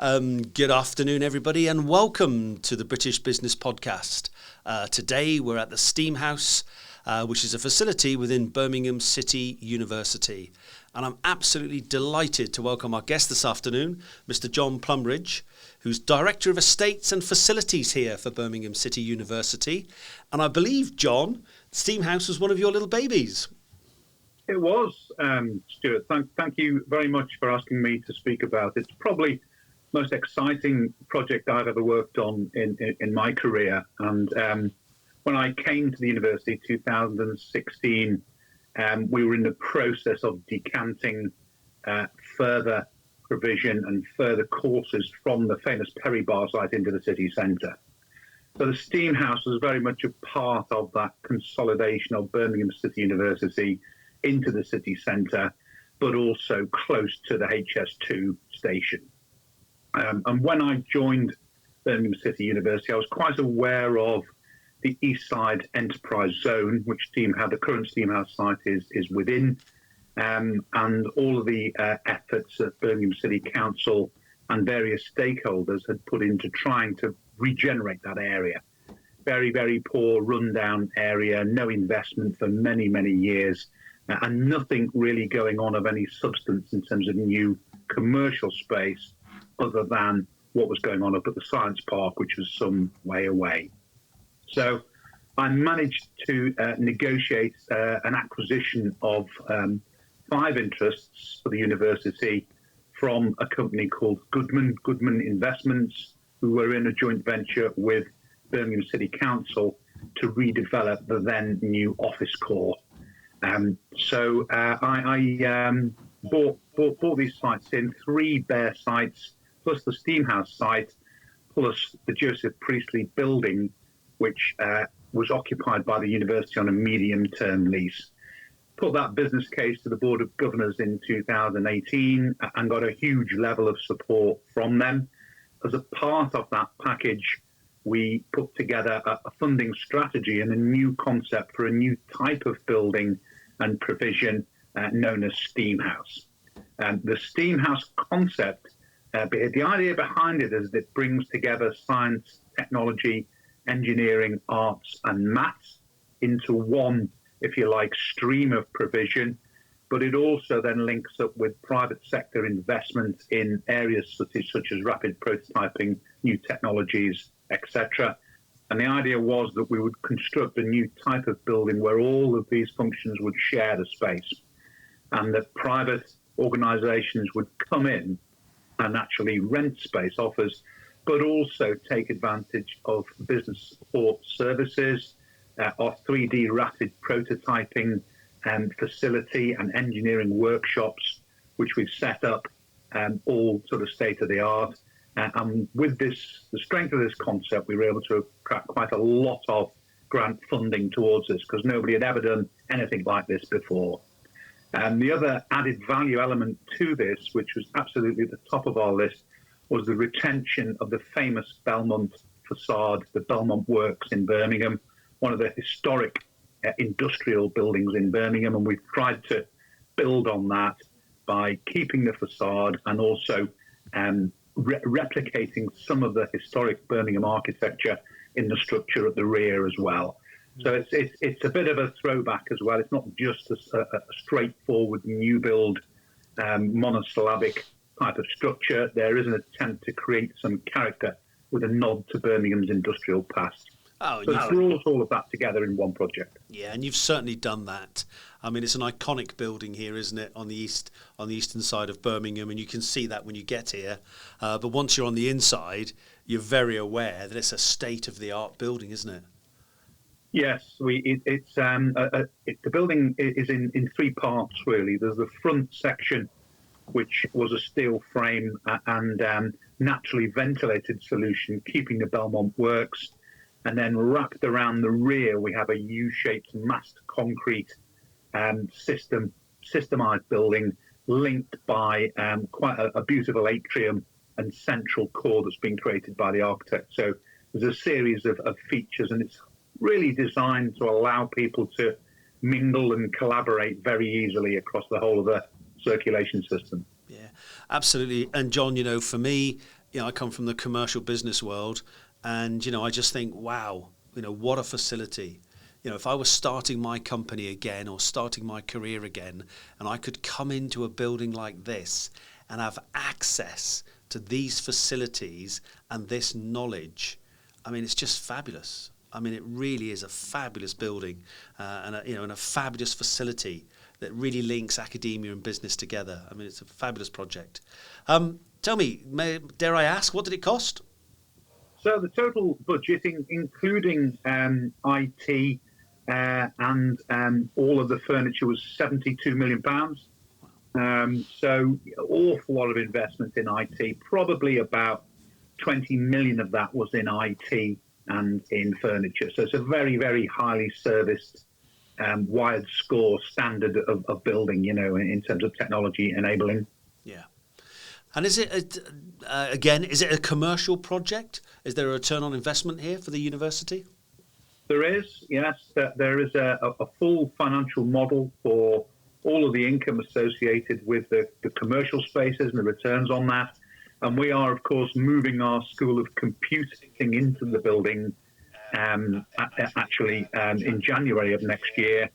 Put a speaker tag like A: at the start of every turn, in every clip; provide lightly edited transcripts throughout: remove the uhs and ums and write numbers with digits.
A: Good afternoon, everybody, and welcome to the British Business Podcast. Today we're at the STEAMhouse, which is a facility within Birmingham City University. And I'm absolutely delighted to welcome our guest this afternoon, Mr. John Plumridge, who's Director of Estates and Facilities here for Birmingham City University. And I believe, John, STEAMhouse was one of your little babies.
B: It was, Stuart. Thank you very much for asking me to speak about it. It's probably the most exciting project I've ever worked on in my career. And when I came to the university in 2016, we were in the process of decanting further provision and further courses from the famous Perry Bar site into the city centre. So the STEAMhouse was very much a part of that consolidation of Birmingham City University into the city centre, but also close to the HS2 station. And when I joined Birmingham City University, I was quite aware of the East Side Enterprise Zone, which the current STEAMhouse site is within, and all of the efforts that Birmingham City Council and various stakeholders had put into trying to regenerate that area. Very, very poor, rundown area, no investment for many, many years, and nothing really going on of any substance in terms of new commercial space other than what was going on up at the Science Park, which was some way away. So I managed to negotiate an acquisition of 5 interests for the university from a company called Goodman Investments, who were in a joint venture with Birmingham City Council to redevelop the then new office core. So I bought these sites in, 3 bare sites, plus the STEAMhouse site, plus the Joseph Priestley building, which was occupied by the university on a medium-term lease. Put that business case to the Board of Governors in 2018 and got a huge level of support from them. As a part of that package, we put together a funding strategy and a new concept for a new type of building and provision known as STEAMhouse. The STEAMhouse concept, the idea behind it is that it brings together science, technology, engineering, arts and maths into one, if you like, stream of provision, but it also then links up with private sector investment in areas such as rapid prototyping, new technologies, etc. And the idea was that we would construct a new type of building where all of these functions would share the space, and that private organisations would come in and actually rent space offers, but also take advantage of business support services, our 3D rapid prototyping facility and engineering workshops, which we've set up, all sort of state of the art. And with the strength of this concept, we were able to attract quite a lot of grant funding towards this because nobody had ever done anything like this before. And the other added value element to this, which was absolutely at the top of our list, was the retention of the famous Belmont facade, the Belmont Works in Birmingham, one of the historic industrial buildings in Birmingham. And we've tried to build on that by keeping the facade and also replicating some of the historic Birmingham architecture in the structure at the rear as well. So it's a bit of a throwback as well. It's not just a straightforward new build monosyllabic type of structure. There is an attempt to create some character with a nod to Birmingham's industrial past. So it brought all of that together in one project.
A: Yeah, and you've certainly done that. I mean, it's an iconic building here, isn't it, on the eastern side of Birmingham, and you can see that when you get here. But once you're on the inside, you're very aware that it's a state-of-the-art building, isn't it?
B: Yes, the building is in 3 parts, really. There's the front section, which was a steel frame and naturally ventilated solution, keeping the Belmont Works. And then wrapped around the rear, we have a U-shaped massed concrete systemized building linked by quite a beautiful atrium and central core that's been created by the architect. So there's a series of features, and it's really designed to allow people to mingle and collaborate very easily across the whole of the circulation system.
A: Yeah, absolutely. And John, for me, I come from the commercial business world, and I just think, wow, what a facility. If I was starting my company again or starting my career again, and I could come into a building like this and have access to these facilities and this knowledge, it's just fabulous. It really is a fabulous building, and a fabulous facility that really links academia and business together. It's a fabulous project. Tell me, dare I ask, what did it cost?
B: So the total budget, including IT and all of the furniture, was £72 million. So awful lot of investment in IT. Probably about 20 million of that was in IT and in furniture. So it's a very, very highly serviced, wide score standard of building, in terms of technology enabling.
A: Yeah. And is it, is it a commercial project? Is there a return on investment here for the university?
B: There is, yes. There is a full financial model for all of the income associated with the commercial spaces and the returns on that. And we are, of course, moving our School of Computing into the building actually in January of next year.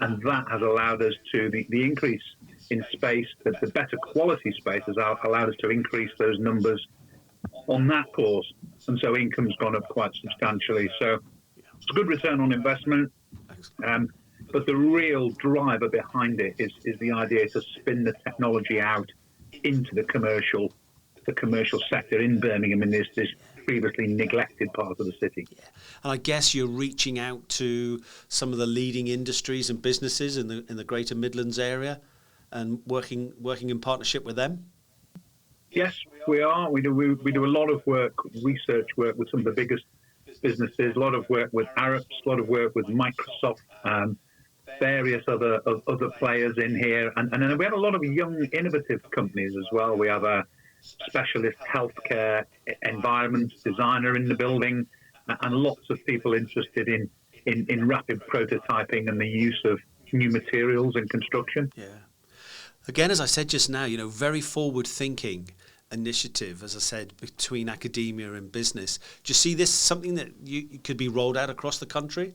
B: And that has allowed us to, the increase in space, the better quality space has allowed us to increase those numbers on that course. And so income's gone up quite substantially. So it's a good return on investment. But the real driver behind it is the idea to spin the technology out into the commercial sector in Birmingham, in this previously neglected part of the city.
A: Yeah. And I guess you're reaching out to some of the leading industries and businesses in the Greater Midlands area and working in partnership with them?
B: Yes, we are. We do a lot of research work with some of the biggest businesses, a lot of work with Arabs, a lot of work with Microsoft, various other players in here. And then we have a lot of young, innovative companies as well. We have a specialist healthcare environment designer in the building, and lots of people interested in rapid prototyping and the use of new materials in construction.
A: Yeah. Again, as I said just now, very forward-thinking initiative, as I said, between academia and business. Do you see this something that you could be rolled out across the country?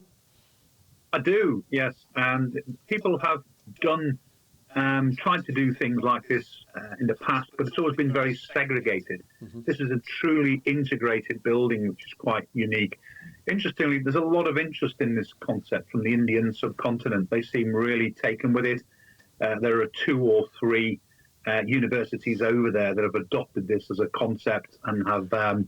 B: I do, yes. And people have tried to do things like this in the past, but it's always been very segregated. Mm-hmm. This is a truly integrated building, which is quite unique. Interestingly, there's a lot of interest in this concept from the Indian subcontinent. They seem really taken with it. There are 2 or 3 universities over there that have adopted this as a concept and have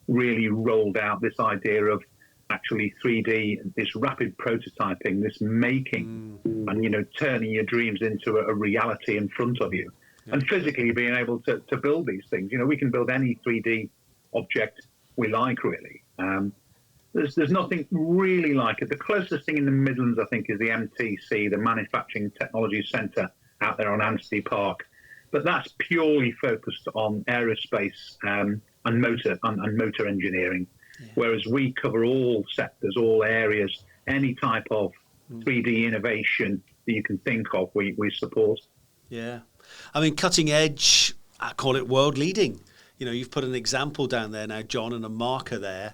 B: really rolled out this idea of actually 3D, this rapid prototyping, this making, and turning your dreams into a reality in front of you, and physically being able to build these things. We can build any 3D object we like, really. There's nothing really like it. The closest thing in the Midlands, I think, is the MTC, the Manufacturing Technology Centre out there on Anstey Park. But that's purely focused on aerospace and motor engineering. Yeah. Whereas we cover all sectors, all areas, any type of 3D innovation that you can think of, we support.
A: Yeah. Cutting edge, I call it world leading. You've put an example down there now, John, and a marker there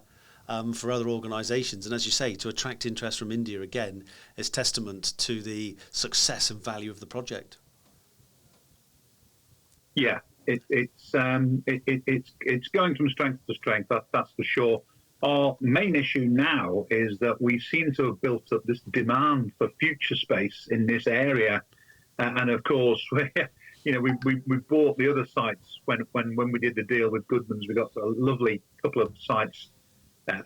A: for other organisations. And as you say, to attract interest from India, again, is testament to the success and value of the project.
B: Yeah, it's going from strength to strength, that's for sure. Our main issue now is that we seem to have built up this demand for future space in this area, and of course, we bought the other sites when we did the deal with Goodman's. We got a lovely couple of sites,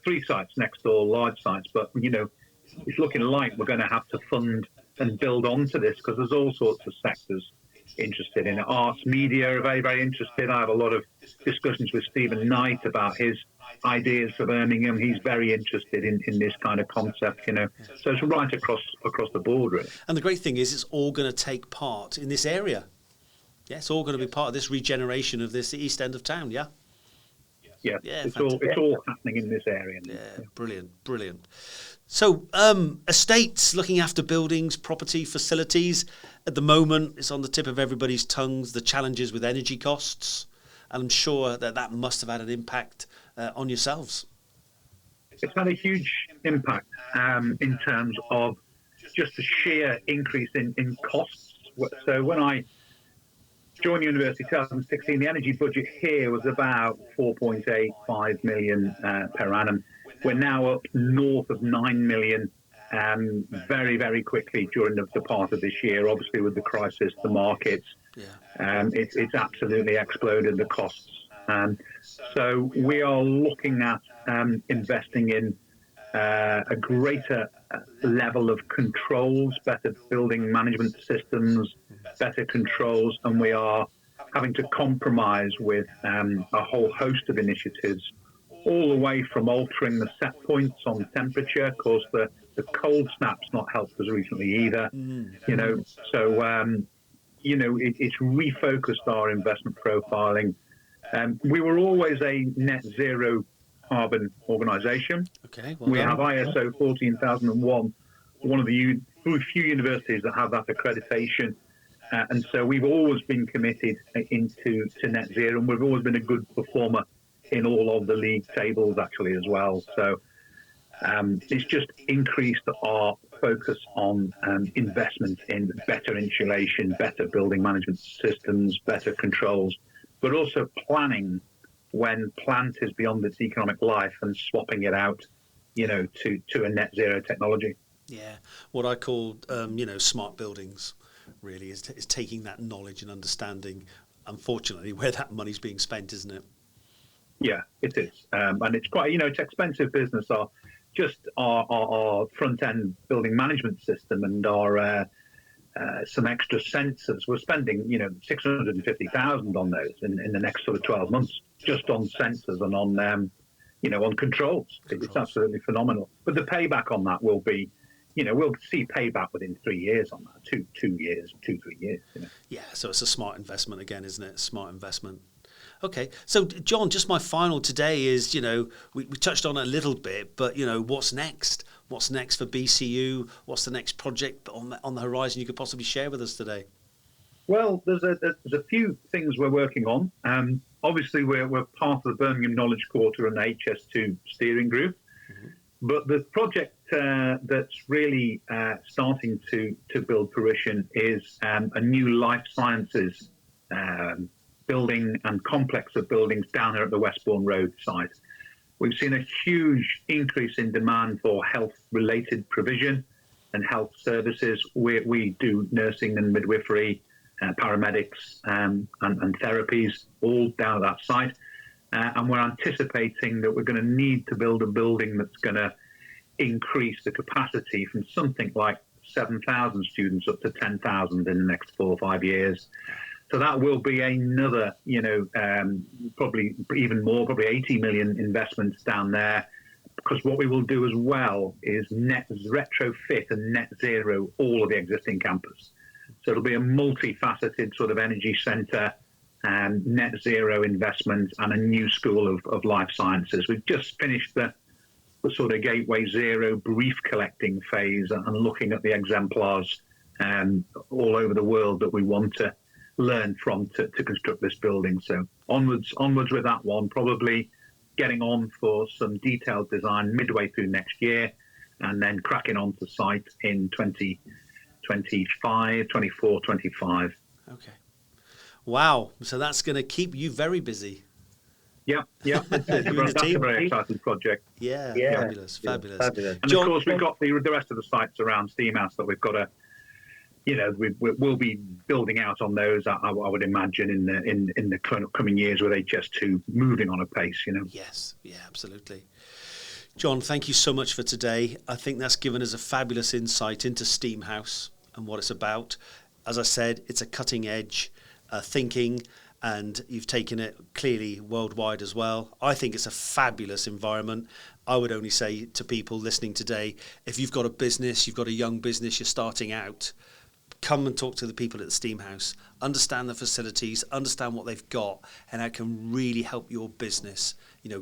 B: 3 sites next door, large sites, but it's looking like we're going to have to fund and build onto this because there's all sorts of sectors interested in it. Arts, media are very, very interested. I have a lot of discussions with Stephen Knight about his ideas for Birmingham. He's very interested in this kind of concept, So it's right across the board, really.
A: And the great thing is it's all going to take part in this area. Yeah, it's all going to be part of this regeneration of this East End of town, yeah?
B: Yeah, it's all happening in this area.
A: Yeah, brilliant. So, estates, looking after buildings, property, facilities. At the moment, it's on the tip of everybody's tongues, the challenges with energy costs. And I'm sure that must have had an impact on yourselves.
B: It's had a huge impact in terms of just the sheer increase in costs. So when I joined university in 2016, the energy budget here was about 4.85 million per annum. We're now up north of 9 million very, very quickly during the part of this year. Obviously, with the crisis, the markets, it's absolutely exploded, the costs. So we are looking at investing in a greater level of controls, better building management systems, better controls, and we are having to compromise with a whole host of initiatives, all the way from altering the set points on temperature. Of course, the cold snap's not helped us recently either. It's refocused our investment profiling. We were always a net zero carbon organisation.
A: Okay,
B: we have ISO 14001, one of the few universities that have that accreditation. And so we've always been committed to net zero, and we've always been a good performer in all of the league tables actually as well. So it's just increased our focus on investment in better insulation, better building management systems, better controls, but also planning when plant is beyond its economic life and swapping it out, to a net zero technology.
A: Yeah, what I call, smart buildings really is taking that knowledge and understanding, unfortunately, where that money's being spent, isn't it?
B: Yeah, it is. And it's quite, it's expensive business. Our front-end building management system and our some extra sensors. We're spending, 650,000 on those in the next sort of 12 months, just on sensors and on, on controls. It's absolutely phenomenal. But the payback on that will be, we'll see payback within 3 years on that, 3 years.
A: Yeah, so it's a smart investment again, isn't it? Smart investment. Okay, so John, just my final today is, we touched on it a little bit, but, what's next? What's next for BCU? What's the next project on the horizon you could possibly share with us today?
B: Well, there's a few things we're working on. Obviously, we're part of the Birmingham Knowledge Quarter and the HS2 steering group. Mm-hmm. But the project that's really starting to build fruition is a new life sciences building and complex of buildings down here at the Westbourne Road site. We've seen a huge increase in demand for health-related provision and health services. We do nursing and midwifery, paramedics and therapies all down at that site. And we're anticipating that we're going to need to build a building that's going to increase the capacity from something like 7,000 students up to 10,000 in the next 4 or 5 years. So that will be another, probably even more, probably 80 million investments down there. Because what we will do as well is retrofit and net zero all of the existing campus. So it'll be a multifaceted sort of energy centre, net zero investment, and a new school of life sciences. We've just finished the sort of Gateway Zero brief collecting phase and looking at the exemplars all over the world that we want to learn from to construct this building. So onwards with that one, probably getting on for some detailed design midway through next year, and then cracking on to site in 24, 25.
A: Okay. Wow. So that's going to keep you very busy.
B: Yeah. That's a very exciting project.
A: Yeah. Fabulous.
B: And John, of course, we've got the rest of the sites around STEAMhouse that we've got to, we'll be building out on those. I would imagine in the coming years with HS2 moving on a pace.
A: Yes. Yeah. Absolutely. John, thank you so much for today. I think that's given us a fabulous insight into STEAMhouse and what it's about. As I said, it's a cutting edge thinking, and you've taken it clearly worldwide as well. I think it's a fabulous environment. I would only say to people listening today, if you've got a business, you've got a young business, you're starting out, come and talk to the people at the STEAMhouse, understand the facilities, understand what they've got, and how it can really help your business,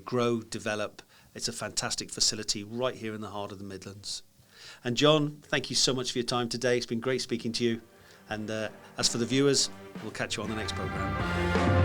A: grow, develop. It's a fantastic facility right here in the heart of the Midlands. And John, thank you so much for your time today. It's been great speaking to you. And as for the viewers, we'll catch you on the next programme.